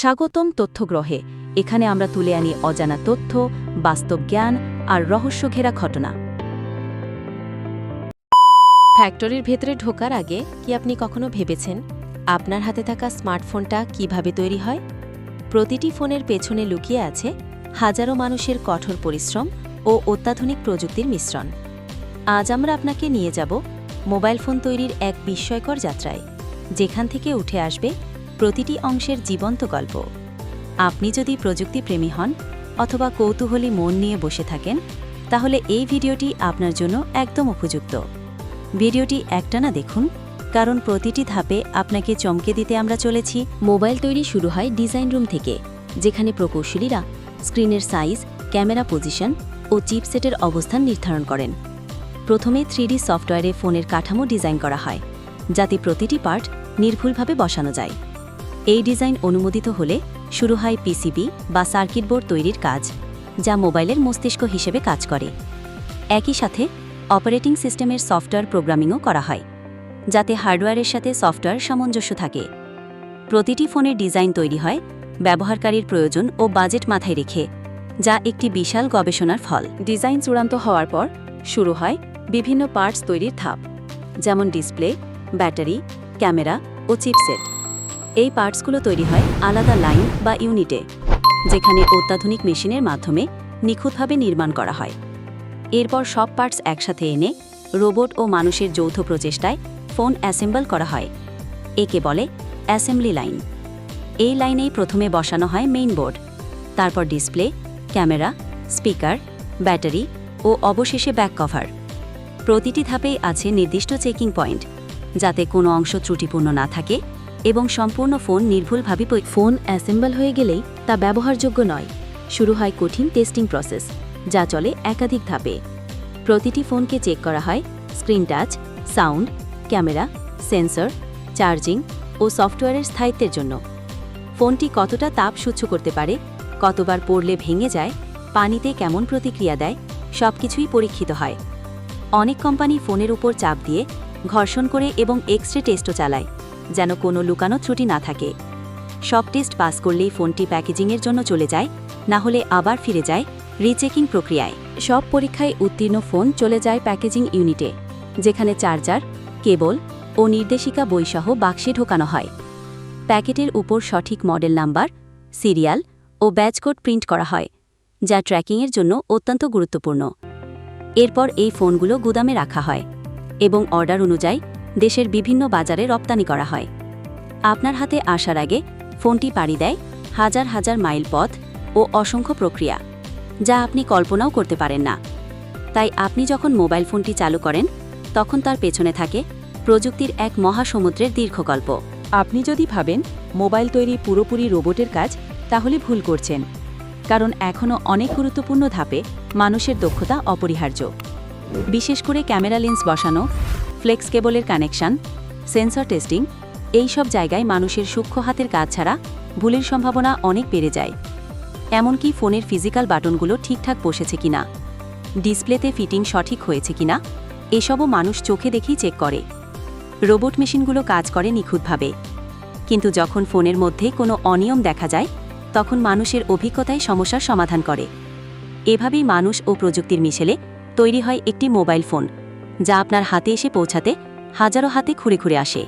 স্বাগতম তথ্যগ্রহে। এখানে আমরা তুলে আনি অজানা তথ্য, বাস্তব জ্ঞান আর রহস্যঘেরা ঘটনা। ফ্যাক্টরির ভেতরে ঢোকার আগে কি আপনি কখনো ভেবেছেন আপনার হাতে থাকা স্মার্টফোনটা কিভাবে তৈরি হয়? প্রতিটি ফোনের পেছনে লুকিয়ে আছে হাজারো মানুষের কঠোর পরিশ্রম ও অত্যাধুনিক প্রযুক্তির মিশ্রণ। আজ আমরা আপনাকে নিয়ে যাব মোবাইল ফোন তৈরির এক বিস্ময়কর যাত্রায়, যেখান থেকে উঠে আসবে প্রতিটি অংশের জীবন্ত গল্প। আপনি যদি প্রযুক্তিপ্রেমী হন অথবা কৌতূহলী মন নিয়ে বসে থাকেন, তাহলে এই ভিডিওটি আপনার জন্য একদম উপযুক্ত। ভিডিওটি একটানা দেখুন, কারণ প্রতিটি ধাপে আপনাকে চমকে দিতে আমরা চলেছি। মোবাইল তৈরি শুরু হয় ডিজাইন রুম থেকে, যেখানে প্রকৌশলীরা স্ক্রিনের সাইজ, ক্যামেরা পজিশন ও চিপসেটের অবস্থান নির্ধারণ করেন। প্রথমে 3D সফটওয়্যারে ফোনের কাঠামো ডিজাইন করা হয়, যাতে প্রতিটি পার্ট নির্ভুলভাবে বসানো যায়। এই ডিজাইন অনুমোদিত হলে শুরু হয় পিসিবি বা সার্কিট বোর্ড তৈরির কাজ, যা মোবাইলের মস্তিষ্ক হিসেবে কাজ করে। একই সাথে অপারেটিং সিস্টেমের সফটওয়্যার প্রোগ্রামিংও করা হয়, যাতে হার্ডওয়্যারের সাথে সফটওয়্যার সামঞ্জস্য থাকে। প্রতিটি ফোনের ডিজাইন তৈরি হয় ব্যবহারকারীর প্রয়োজন ও বাজেট মাথায় রেখে, যা একটি বিশাল গবেষণার ফল। ডিজাইন চূড়ান্ত হওয়ার পর শুরু হয় বিভিন্ন পার্টস তৈরির ধাপ, যেমন ডিসপ্লে, ব্যাটারি, ক্যামেরা ও চিপসেট। এই পার্টসগুলো তৈরি হয় আলাদা লাইন বা ইউনিটে, যেখানে অত্যাধুনিক মেশিনের মাধ্যমে নিখুঁতভাবে নির্মাণ করা হয়। এরপর সব পার্টস একসাথে এনে রোবট ও মানুষের যৌথ প্রচেষ্টায় ফোন অ্যাসেম্বল করা হয়। একে বলে অ্যাসেম্বলি লাইন। এই লাইনেই প্রথমে বসানো হয় মেইন বোর্ড, তারপর ডিসপ্লে, ক্যামেরা, স্পিকার, ব্যাটারি ও অবশেষে ব্যাক কভার। প্রতিটি ধাপেই আছে নির্দিষ্ট চেকিং পয়েন্ট, যাতে কোনো অংশ ত্রুটিপূর্ণ না থাকে এবং সম্পূর্ণ ফোন নির্ভুলভাবে। ফোন অ্যাসেম্বল হয়ে গেলেই তা ব্যবহারযোগ্য নয়। শুরু হয় কঠিন টেস্টিং প্রসেস, যা চলে একাধিক ধাপে। প্রতিটি ফোনকে চেক করা হয় screen touch, sound, camera, sensor, charging ও সফটওয়্যারের স্থায়িত্বের জন্য। ফোনটি কতটা তাপ সহ্য করতে পারে, কতবার পড়লে ভেঙে যায়, পানিতে কেমন প্রতিক্রিয়া দেয়, সবকিছুই পরীক্ষিত হয়। অনেক কোম্পানি ফোনের উপর চাপ দিয়ে ঘর্ষণ করে এবং এক্স-রে টেস্টও চালায়, যেন কোনো লুকানো ত্রুটি না থাকে। সব টেস্ট পাস করলেই ফোনটি প্যাকেজিংয়ের জন্য চলে যায়, না হলে আবার ফিরে যায় রিচেকিং প্রক্রিয়ায়। সব পরীক্ষায় উত্তীর্ণ ফোন চলে যায় প্যাকেজিং ইউনিটে, যেখানে চার্জার, কেবল ও নির্দেশিকা বইসহ বাক্সে ঢোকানো হয়। প্যাকেটের উপর সঠিক মডেল নাম্বার, সিরিয়াল ও ব্যাজ কোড প্রিন্ট করা হয়, যা ট্র্যাকিংয়ের জন্য অত্যন্ত গুরুত্বপূর্ণ। এরপর এই ফোনগুলো গুদামে রাখা হয় এবং অর্ডার অনুযায়ী দেশের বিভিন্ন বাজারে রপ্তানি করা হয়। আপনার হাতে আসার আগে ফোনটি পাড়ি দেয় হাজার হাজার মাইল পথ ও অসংখ্য প্রক্রিয়া, যা আপনি কল্পনাও করতে পারেন না। তাই আপনি যখন মোবাইল ফোনটি চালু করেন, তখন তার পেছনে থাকে প্রযুক্তির এক মহাসমুদ্রের দীর্ঘ গল্প। আপনি যদি ভাবেন মোবাইল তৈরি পুরোপুরি রোবটের কাজ, তাহলে ভুল করছেন, কারণ এখনও অনেক গুরুত্বপূর্ণ ধাপে মানুষের দক্ষতা অপরিহার্য। বিশেষ করে ক্যামেরা লেন্স বসানো, ফ্লেক্স কেবলের কানেকশন, সেন্সর টেস্টিং, এই সব জায়গায় মানুষের সূক্ষ্ম হাতের কাজ ছাড়া ভুলের সম্ভাবনা অনেক বেড়ে যায়। এমনকি ফোনের ফিজিক্যাল বাটনগুলো ঠিকঠাক বসেছে কিনা, ডিসপ্লেতে ফিটিং সঠিক হয়েছে কিনা, এসবও মানুষ চোখে দেখেই চেক করে। রোবট মেশিনগুলো কাজ করে নিখুঁতভাবে, কিন্তু যখন ফোনের মধ্যে কোনো অনিয়ম দেখা যায়, তখন মানুষের অভিজ্ঞতায় সমস্যার সমাধান করে। এভাবেই মানুষ ও প্রযুক্তির মিশেলে তৈরি হয় একটি মোবাইল ফোন, যা আপনার হাতে এসে পৌঁছাতে হাজারো হাতে খুঁড়ে খুঁড়ে আসে।